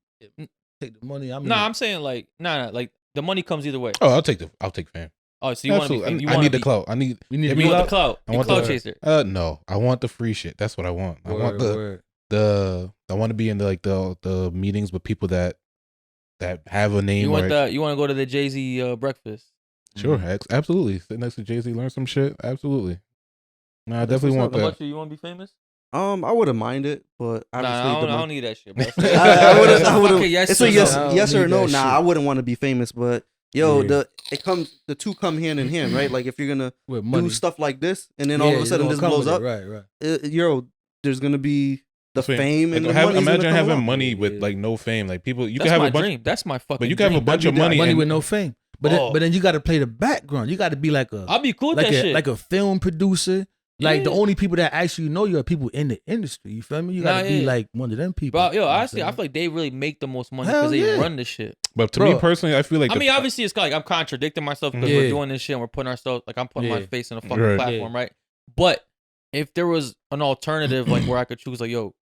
Take the money. I mean, Nah, I'm saying like like the money comes either way. Oh, I'll take fame. Oh, so you want to be? Absolutely. You I wanna need the be- clout. I need. we need Hit to me You be want up. the clout? I The want clout the- chaser. No, I want the free shit. That's what I want. I want Word. I want to be in the meetings with people that have a name. You want or, You want to go to the Jay-Z breakfast? Sure, absolutely. Sit next to Jay-Z, learn some shit. Absolutely. No, I That's definitely what's want up. How that. about you? You want to be famous? I wouldn't mind it, but obviously Nah, I the don't money- need that shit, bro. I wouldn't. Fuck it, yes It's or a yes, no. yes I or don't no. need Nah, that I shit. wouldn't want to be famous, but yo, Yeah. the two come hand in hand, right? Like if you're gonna With money. do stuff like this, and then all of a Yeah, sudden it's this gonna come blows with up, it. Right. yo, there's gonna be the fame and Like, the money. imagine having along. money with Yeah. like no fame. Like people, you That's can have my a bunch. dream. That's my fucking. But you can have a dream. bunch of Money money. money and- with no fame. But Oh. then you got to play the background. You got to be like a I'll be cool with that shit. like a film producer. Like the Yeah. only people that actually know you are people in the industry. You feel me? You got to Nah, be yeah. like one of them people. Bro, You know yo, what I'm honestly, I saying? feel like they really make the most money Hell because they yeah. run this shit. But to Bro. me personally, I feel like I mean, obviously, it's like I'm contradicting myself because Yeah. we're doing this shit and we're putting ourselves, like I'm putting my Yeah. face in a fucking Right. platform, right? But if there was an alternative, like where I could choose, like, yo,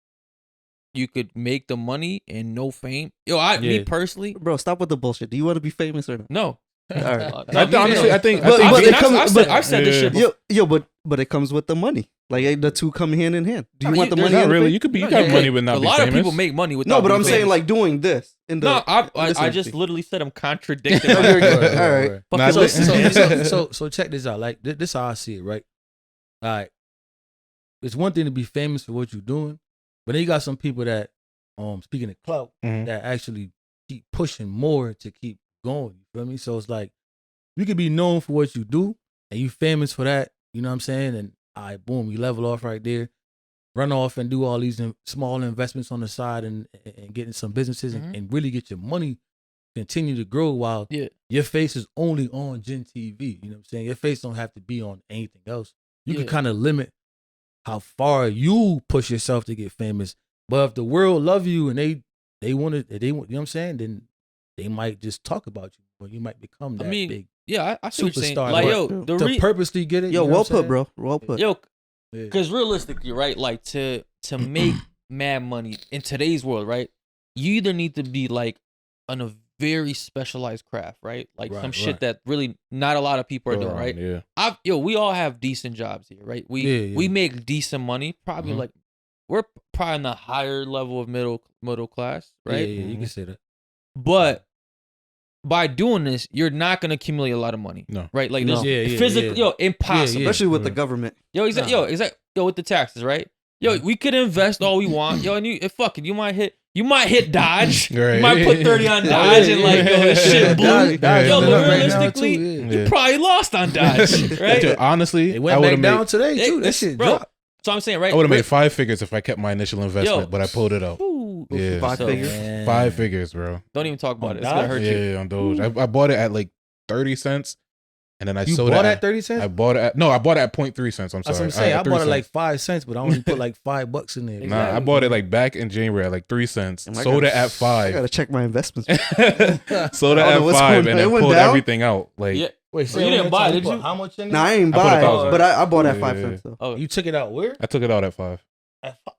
you could make the money and no fame. Yo, me Yeah. personally, Bro, stop with the bullshit. Do you want to be famous or not? no. All right. honestly, I think. But- I but mean, it comes- I've said this Yeah. shit before. But it comes with the money. Like the two come hand in hand. Do you No, want the there's money? not and the really. fame? You could be. You No, got yeah. money, but not A be lot famous. of people make money without No, but being I'm saying famous. like doing this. In the, No, I this just industry. literally said I'm contradicting No, you're myself. good. All right. Fuck Nah, it, So, listen. so check this out. Like this how I see it, right? All right. It's one thing to be famous for what you're doing, but then you got some people that, speaking of clout, Mhm. that actually keep pushing more to keep going. You feel me? So it's like you could be known for what you do, and you famous for that, You know what I'm saying? And all right, boom, you level off right there. Run off and do all these small investments on the side and get in some businesses and really get your money continue to grow while your face is only on GinTV. You know what I'm saying? Your face don't have to be on anything else. You can kind of limit how far you push yourself to get famous. But if the world love you and they want to, you know what I'm saying? Then they might just talk about you, or you might become that big. Yeah, I see what you're saying. Superstar. Like, But yo, to purposely get it. Yo, you know well what I'm put, saying? bro. Well put. Yo, because realistically, right? Like to make mad money in today's world, right? You either need to be like on a very specialized craft, right? Like some shit that really not a lot of people are doing, right? Yeah. We all have decent jobs here, right? We make decent money, probably like we're probably in the higher level of middle class, right? Yeah, you can say that. But by doing this, you're not gonna accumulate a lot of money, No. right? Like No. this physically, yo, impossible. Especially with the government. Yo, with the taxes, right? Yo, we could invest all we want, yo, and you might hit Dodge, Right. you might put 30 on Dodge, and like, yo, this shit blew. Dodge Yo, went but up right now, realistically, too, you probably lost on Dodge, right? Dude, honestly, It I went would back have down made today too. That shit bro. dropped. So I'm saying, right? I would have made 5 figures if I kept my initial investment, Yo. but I pulled it out. Ooh, Yeah. 5 so, figures. Man. 5 figures, bro. Don't even talk about On it. It's gonna Dodge? hurt you. Yeah, on Doge. I bought it at like 30 cents, and then I You sold bought it at 30 cents? I bought it at 0.3 cents. I'm That's sorry. what I'm saying. I at 3 bought it like cents. 5 cents, but I only put like $5 in there. Nah, I bought it like back in January at like 3 cents. And I Sold gotta- it at I 5. gotta check my investments. Sold it I don't at know what's 5 going and on. then It went pulled down? everything out. Like Yeah. Wait, so You didn't buy it, did you? How much in there? Nah, I ain't I put buy, 1,000. but I bought at Yeah, 5 yeah, cents though. Oh, You took it out where? I took it out at 5. At five.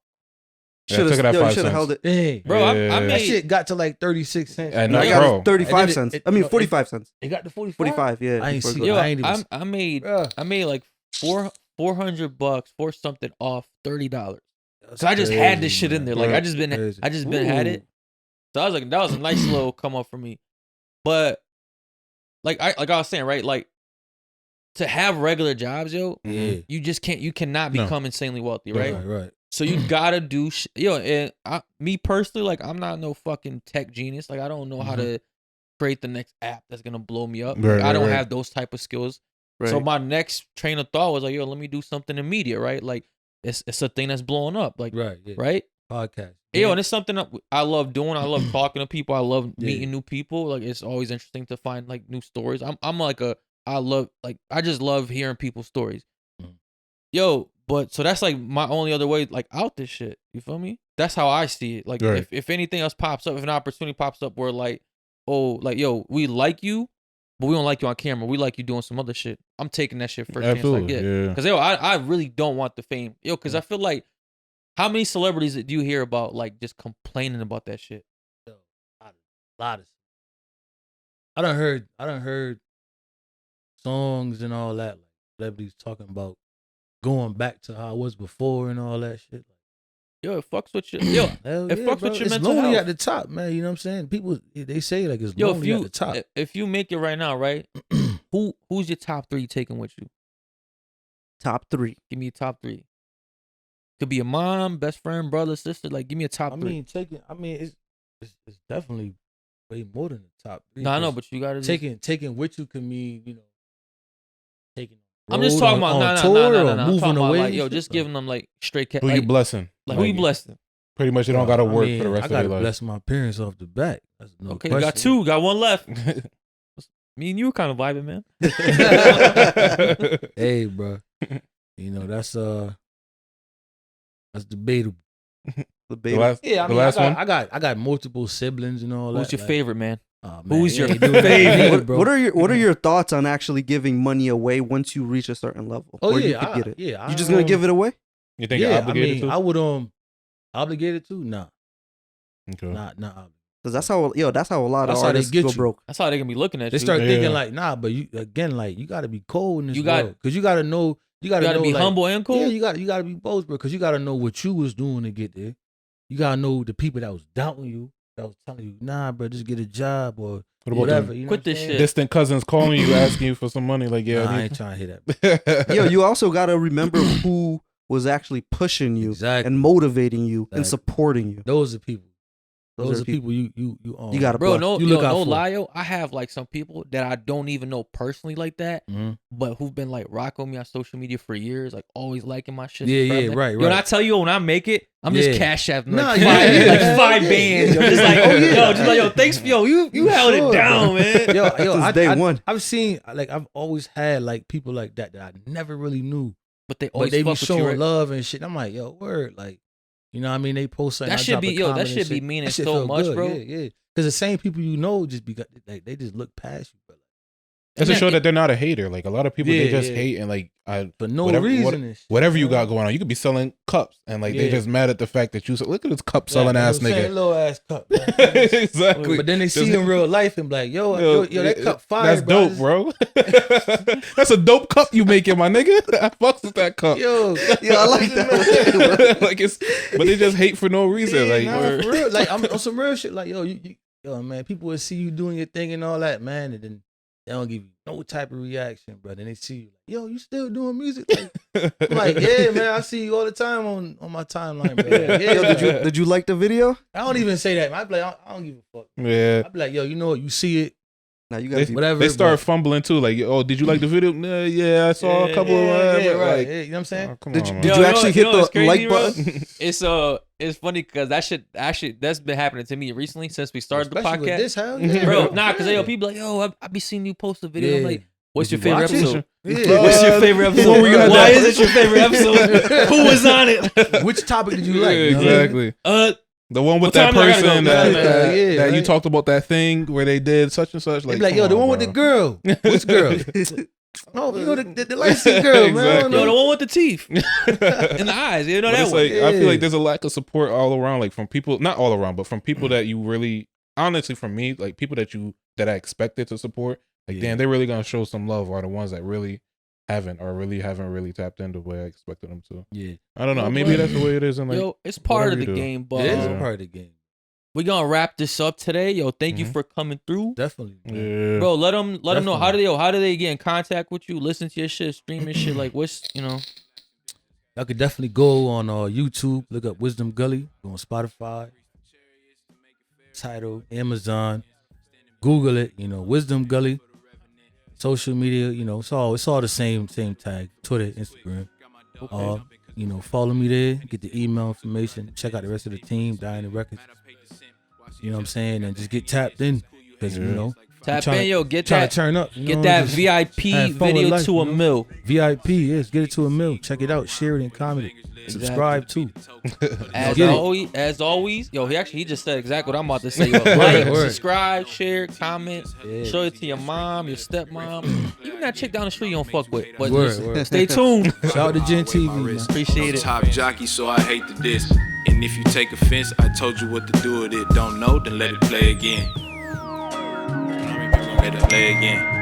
Yeah, I took it at 5 should have cents. held it. Dang. bro, I Yeah. That made shit got to like 36 cents. I And know, I bro. got it 35 And then cents. it- I mean no, 45 cents. It got to 45? 45, yeah. I ain't before see it yo, goes- I ain't even- I made Bruh. I made like $400 for something off $30. That's So I just had this crazy, shit in there. man. Like I Crazy. just been had it. So I was like, that was a nice little come up for me. But like I was saying, right? Like to have regular jobs, yo, Yeah. you cannot No. become insanely wealthy, right? Right. So you gotta do and me personally, like I'm not no fucking tech genius. Like I don't know how to create the next app that's gonna blow me up. Right, Like, I don't right. have those type of skills. Right. So my next train of thought was like, yo, let me do something in media, right? Like it's a thing that's blowing up, like Right. Yeah. right? Podcast. Yo, and it's something that I love doing. I love talking to people. I love Yeah. meeting new people. Like it's always interesting to find like new stories. I just love hearing people's stories. Mhm. Yo, but so that's like my only other way like out this shit. You feel me? That's how I see it. Like Right. if anything else pops up, if an opportunity pops up where like, oh, like yo, we like you, but we don't like you on camera. We like you doing some other shit. I'm taking that shit first chance I Absolutely. get. Yeah. Cause yo, I really don't want the fame. Yo, cause I feel like how many celebrities do you hear about like just complaining about that shit? A lot of. I done heard songs and all that. Like celebrities talking about going back to how it was before and all that shit. Yo, it fucks with your yo. Hell It yeah, fucks bro. with your it's mental lonely health. at the top, man. You know what I'm saying? People they say like it's Yo, lonely at the top. if you make it right now, right? Who's your top 3 taking with you? Top 3. Give me a top 3. Could be a mom, best friend, brother, sister. Like, give me a top 3. It's definitely way more than the top 3. No, I know, but you gotta taking with you can mean, you know, taking. I'm just road talking about on no, tour or I'm moving talking about away. like yo, and just shit, giving them like straight cat. Who Like, you blessing? like who you blessing? Pretty much you don't bro. gotta work I mean, for the rest I of gotta your life. bless my parents off the back. That's no Okay, question. got 2, got 1 left. Me and you were kind of vibing, man. Hey, bro. You know that's debatable. The The baby. last, Yeah, I the mean, last one. I got multiple siblings and all that. Who's your like, favorite, man? oh, man, Who's you your ain't doing that to me, favorite? bro? What are your thoughts on actually giving money away once you reach a certain level? Oh where yeah, you could get it. Yeah, You just gonna give it away? You think you're Yeah, obligated I mean, to? I would obligated to? Nah, Okay. not obligated. Because that's how a lot That's of how they artists get go you. broke. That's how they gonna be looking at They you. start Yeah. thinking like, nah, but you again, like you got to be cold in this You got- world because you got to know. You got you to gotta know, be like, humble and cool. Yeah, you got to be both, bro. Because you got to know what you was doing to get there. You got to know the people that was doubting you, that was telling you, nah, bro, just get a job or What about whatever. them You know Quit what I'm this saying? shit. distant cousins calling you asking you for some money? Like, yeah, Nah, I I ain't trying to hear that. need- Yo, you also gotta remember who was actually pushing you Exactly. and motivating you and Exactly. supporting you. Those are people. Those are people you You gotta Bro, bless. no, You look out no for. lie, yo. I have like some people that I don't even know personally like that, Mhm. but who've been like rocking me on social media for years, like always liking my shit. Yeah, forever. right, Yo, right. and I tell you, when I make it, I'm just Yeah. cash apping Nah, like yeah, five, yeah, like yeah, five yeah. bands. Yo, just like, Oh, yeah. yo, just like, yo, thanks for you held Sure, it down, bro. man. Yo, Since day one. I've seen like I've always had like people like that I never really knew, But they but always they be fuck with you, showing right? love and shit. I'm like, yo, word, like, you know what I mean? They post something. That I should drop be- a yo, that comment and should be shit. meaning That shit so feel much, good. bro. Yeah. Because the same people you know just be like they just look past you, bro. That's to Yeah, show it- that they're not a hater. Like a lot of people, they Yeah, just yeah. hate and like For no whatever, reason and shit. whatever you got bro. going on. You could be selling cups and like they Yeah. just mad at the fact that you look at this cup Yeah, selling man, ass I'm saying, nigga. little ass cup. Man. Exactly. But then they see Just- in real life and be like, yo, that cup fire, That's dope, bro. That's a dope cup you making, my nigga. I fucks with that cup. Yo, I like that. Like it's, but they just hate for no reason. yeah, Like nah, or- for real. Like I'm on some real shit. Like yo, yo, man, people will see you doing your thing and all that, man, and then they don't give you no type of reaction, bro. Then they see you like, yo, you still doing music? Like, I'm like, yeah, man, I see you all the time on my timeline, bro. Like, yeah, Yo, did you like the video? I don't even say that. I be like, I don't give a fuck. yeah. I be like, yo, you know what? You see it, Now you gotta be whatever. They start but- fumbling too. Like, oh, did you like the video? Nah, yeah, I saw a couple of yeah, right. like, Yeah, you know what I'm saying? oh, come Did on, you- man. did Yo, you know actually what- hit know what's the crazy, like bro? button? It's funny because that's been happening to me recently since we started Especially the with podcast. this, hell yeah, Bro, nah, because yo, people like, yo, I be seeing you post a video. I'm Yeah. like, what's Did your you favorite watch it? episode? Yeah. What's your favorite episode? Before you had Why that- is it your favorite episode? Who was on it? Which topic did you like? Yeah, You know what I mean? exactly. The one with What that time I gotta person go? that, Yeah, that, yeah, that you right. talked about that thing where they did such and such. They Like, be like, yo, come the on, one with the bro. girl. Which girl? No, you know the light skinned girl, man. I don't Exactly. Yo, the know. one with the teeth in the eyes. You know But that it's one. like I feel Yeah. like there's a lack of support all around, like from people, not all around, but from people that you really, honestly, from me, like people that I expected to support. Like, Yeah. damn, they're really gonna show some love. Are the ones that really haven't tapped into the way I expected them to. Yeah, I don't know. Yo, Maybe but- that's the way it is. In like, Yo, it's part whatever of the you do. game, but it is a part of the game. we're gonna wrap this up today. Yo, thank you Mhm. for coming through. Definitely, man. yeah, Bro, let them know how Definitely. do they get in contact with you, listen to your shit, stream your shit, like what's Y'all could definitely go on YouTube, look up Wisdom Gully, go on Spotify, Tidal, Amazon, Google it, Wisdom Gully, social media, it's all the same tag, Twitter, Instagram. Follow me there, get the email information, check out the rest of the team, Diana Records. You know what I'm saying? And just get tapped in. Because, tap tryna- in, yo, get trying that to turn up. get that VIP have fun with video life, to a you know? mil. VIP, yes, get it to a mil. Check it out, share it and comment it. Subscribe too. As Get it. always, yo, he just said exactly what I'm about to say. Yo, like, Word. subscribe, share, comment, Yeah. show it to your mom, your stepmom, even that chick down the street you don't fuck with. But Word, listen, word. stay tuned. Shout out to GinTV, man. Appreciate it. Top jockey, so I hate to diss. And if you take offense, I told you what to do with it. Don't know, then let it play again. Let it play again.